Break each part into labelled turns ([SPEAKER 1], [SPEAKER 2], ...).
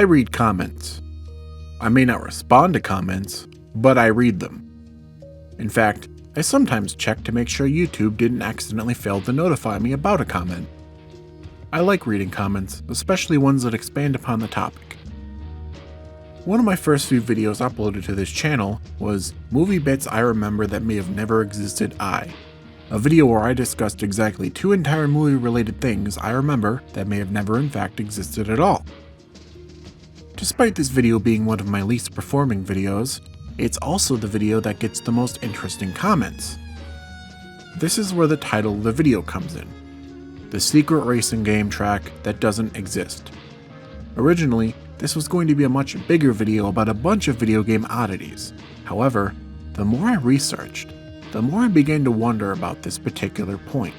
[SPEAKER 1] read comments. I may not respond to comments, but I read them. In fact, I sometimes check to make sure YouTube didn't accidentally fail to notify me about a comment. I like reading comments, especially ones that expand upon the topic. One of my first few videos uploaded to this channel was Movie Bits I Remember That May Have Never Existed a video where I discussed exactly 2 entire movie-related things I remember that may have never in fact existed at all. Despite this video being one of my least performing videos, it's also the video that gets the most interesting comments. This is where the title of the video comes in. The secret racing game track that doesn't exist. Originally, this was going to be a much bigger video about a bunch of video game oddities. However, the more I researched, the more I began to wonder about this particular point.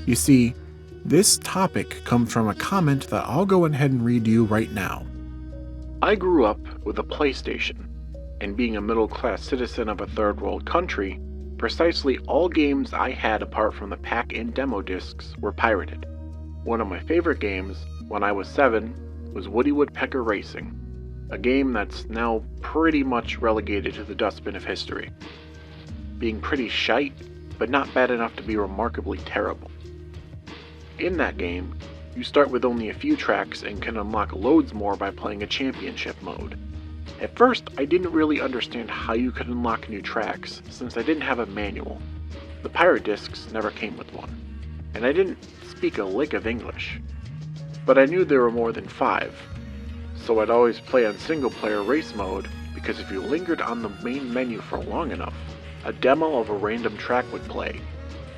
[SPEAKER 1] You see, this topic comes from a comment that I'll go ahead and read to you right now. I grew up with a PlayStation, and being a middle-class citizen of a third-world country, precisely all games I had apart from the pack-in demo discs were pirated. One of my favorite games, when I was 7, was Woody Woodpecker Racing, a game that's now pretty much relegated to the dustbin of history. Being pretty shite, but not bad enough to be remarkably terrible. In that game, you start with only a few tracks and can unlock loads more by playing a championship mode. At first, I didn't really understand how you could unlock new tracks, since I didn't have a manual. The pirate discs never came with one, and I didn't speak a lick of English. But I knew there were more than 5, so I'd always play on single-player race mode, because if you lingered on the main menu for long enough, a demo of a random track would play,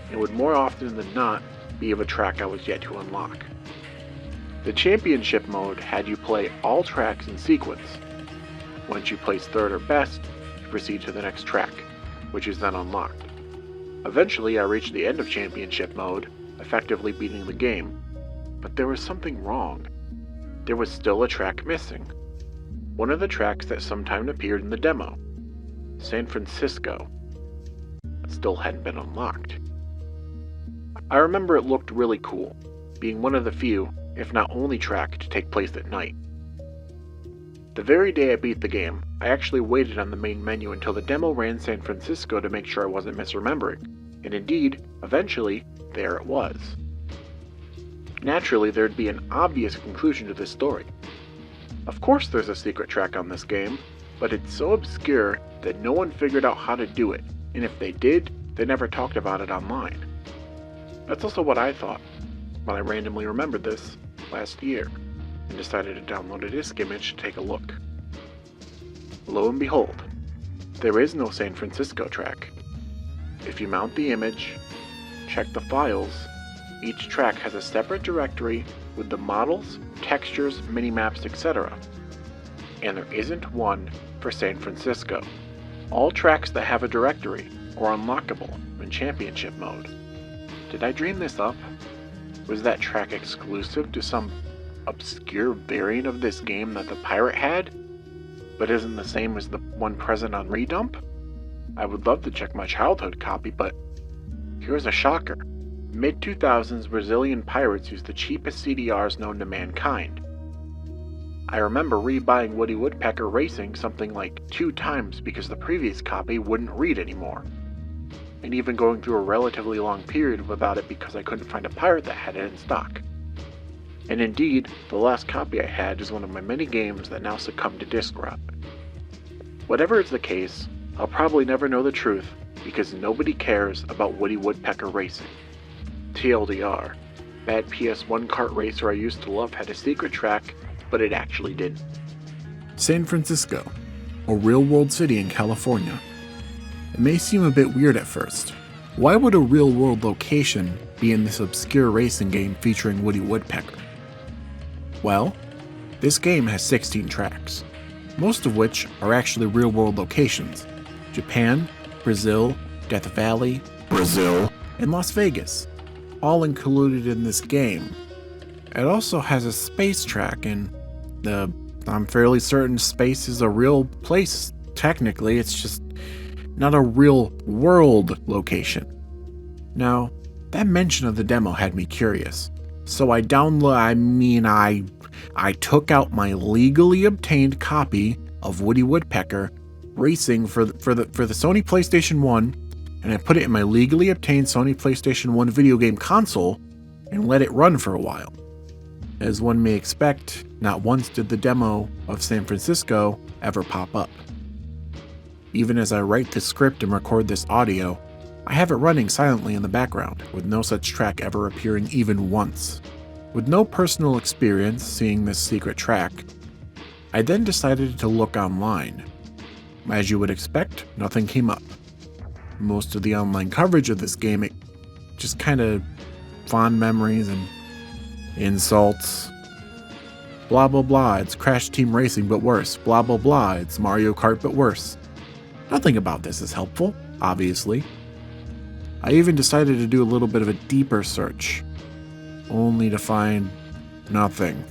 [SPEAKER 1] and would more often than not be of a track I was yet to unlock. The championship mode had you play all tracks in sequence. Once you place 3rd or best, you proceed to the next track, which is then unlocked. Eventually I reached the end of championship mode, effectively beating the game, but there was something wrong. There was still a track missing. One of the tracks that sometime appeared in the demo, San Francisco, still hadn't been unlocked. I remember it looked really cool, being one of the few, if not only track to take place at night. The very day I beat the game, I actually waited on the main menu until the demo ran San Francisco to make sure I wasn't misremembering, and indeed, eventually, there it was. Naturally, there'd be an obvious conclusion to this story. Of course there's a secret track on this game, but it's so obscure that no one figured out how to do it, and if they did, they never talked about it online. That's also what I thought when I randomly remembered this last year, and decided to download a disk image to take a look. Lo and behold, there is no San Francisco track. If you mount the image, check the files, each track has a separate directory with the models, textures, minimaps, etc. And there isn't one for San Francisco. All tracks that have a directory are unlockable in championship mode. Did I dream this up? Was that track exclusive to some obscure variant of this game that the pirate had, but isn't the same as the one present on Redump? I would love to check my childhood copy, but here's a shocker. Mid-2000s Brazilian pirates used the cheapest CDRs known to mankind. I remember rebuying Woody Woodpecker Racing something like 2 times because the previous copy wouldn't read anymore, and even going through a relatively long period without it because I couldn't find a pirate that had it in stock. And indeed, the last copy I had is one of my many games that now succumbed to disk rot. Whatever is the case, I'll probably never know the truth because nobody cares about Woody Woodpecker Racing. TLDR, bad PS1 kart racer I used to love had a secret track, but it actually didn't. San Francisco, a real-world city in California. It may seem a bit weird at first. Why would a real-world location be in this obscure racing game featuring Woody Woodpecker? Well, this game has 16 tracks, most of which are actually real-world locations. Japan, Brazil, Death Valley, Brazil, and Las Vegas, all included in this game. It also has a space track, and I'm fairly certain space is a real place. Technically, it's just not a real world location. Now, that mention of the demo had me curious, So I took out my legally obtained copy of Woody Woodpecker Racing for the Sony PlayStation 1, and I put it in my legally obtained Sony PlayStation 1 video game console and let it run for a while. As one may expect, not once did the demo of San Francisco ever pop up. Even as I write this script and record this audio, I have it running silently in the background, with no such track ever appearing even once. With no personal experience seeing this secret track, I then decided to look online. As you would expect, nothing came up. Most of the online coverage of this game, it just kind of fond memories and insults. Blah blah blah, it's Crash Team Racing but worse. Blah blah blah, it's Mario Kart but worse. Nothing about this is helpful, obviously. I even decided to do a little bit of a deeper search, only to find nothing.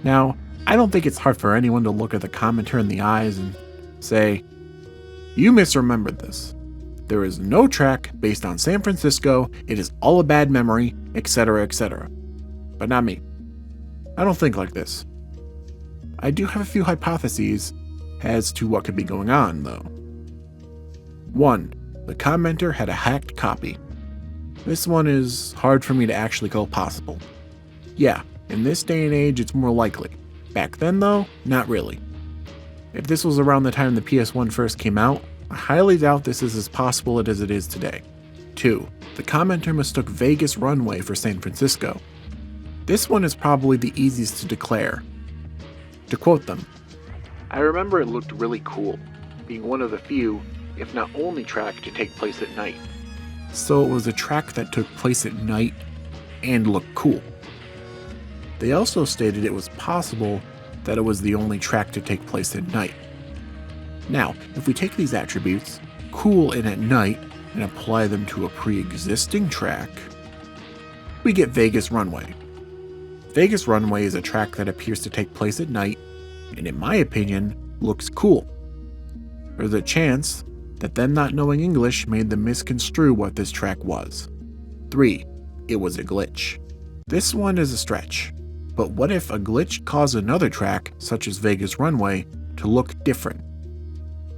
[SPEAKER 1] Now, I don't think it's hard for anyone to look at the commenter in the eyes and say, "You misremembered this. There is no track based on San Francisco, it is all a bad memory, etc., etc." But not me. I don't think like this. I do have a few hypotheses as to what could be going on, though. 1. The commenter had a hacked copy. This one is hard for me to actually call possible. Yeah, in this day and age it's more likely. Back then though, not really. If this was around the time the PS1 first came out, I highly doubt this is as possible as it is today. 2. The commenter mistook Vegas runway for San Francisco. This one is probably the easiest to declare. To quote them, "I remember it looked really cool, being one of the few, if not only track to take place at night." So it was a track that took place at night and looked cool. They also stated it was possible that it was the only track to take place at night. Now, if we take these attributes, cool and at night, and apply them to a pre-existing track, we get Vegas Runway. Vegas Runway is a track that appears to take place at night, and in my opinion, looks cool. There's a chance that them not knowing English made them misconstrue what this track was. 3. It was a glitch. This one is a stretch, but what if a glitch caused another track, such as Vegas Runway, to look different?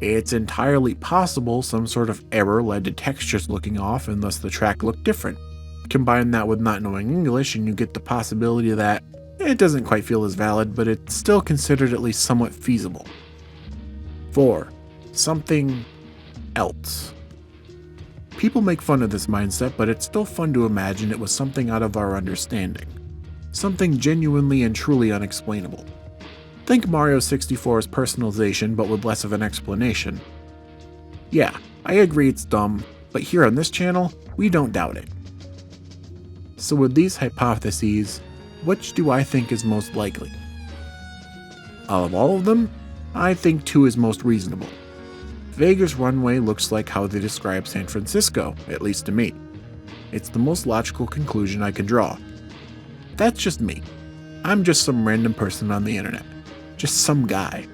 [SPEAKER 1] It's entirely possible some sort of error led to textures looking off and thus the track looked different. Combine that with not knowing English and you get the possibility that it doesn't quite feel as valid, but it's still considered at least somewhat feasible. 4. Something else. People make fun of this mindset, but it's still fun to imagine it was something out of our understanding. Something genuinely and truly unexplainable. Think Mario 64's personalization, but with less of an explanation. Yeah, I agree it's dumb, but here on this channel, we don't doubt it. So with these hypotheses, which do I think is most likely? Out of all of them, I think 2 is most reasonable. Vegas Runway looks like how they describe San Francisco, at least to me. It's the most logical conclusion I can draw. That's just me. I'm just some random person on the internet. Just some guy.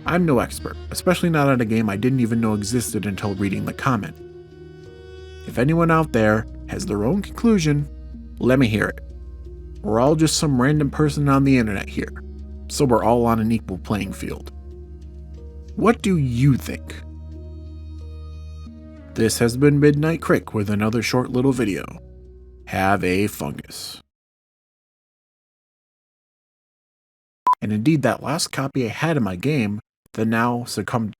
[SPEAKER 1] I'm no expert, especially not on a game I didn't even know existed until reading the comment. If anyone out there has their own conclusion, let me hear it. We're all just some random person on the internet here, so we're all on an equal playing field. What do you think? This has been Midnight Crick with another short little video. Have a fungus. And indeed, that last copy I had of my game that now succumbed.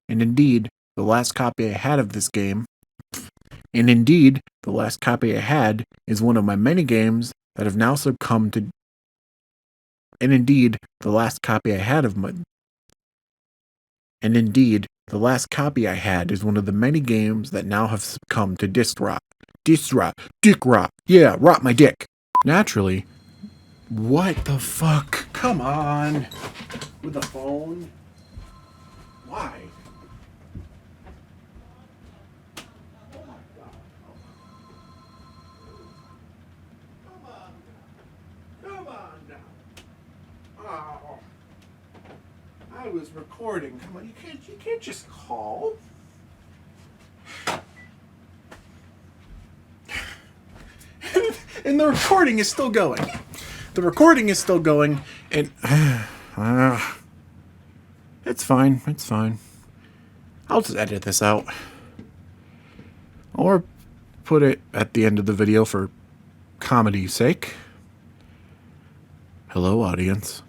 [SPEAKER 1] And indeed, the last copy I had of this game. And indeed, the last copy I had is one of my many games that have now succumbed to. And indeed, the last copy I had of my. And indeed, the last copy I had is one of the many games that now have succumbed to disc rot. Disc rot. Dick rot. Yeah, rot my dick. Naturally. What the fuck? Come on. With the phone? Why? Oh my god. Come on now. Oh. I was recording. Come on, you can't just call. And the recording is still going. The recording is still going, and it's fine. It's fine. I'll just edit this out. Or put it at the end of the video for comedy's sake. Hello, audience.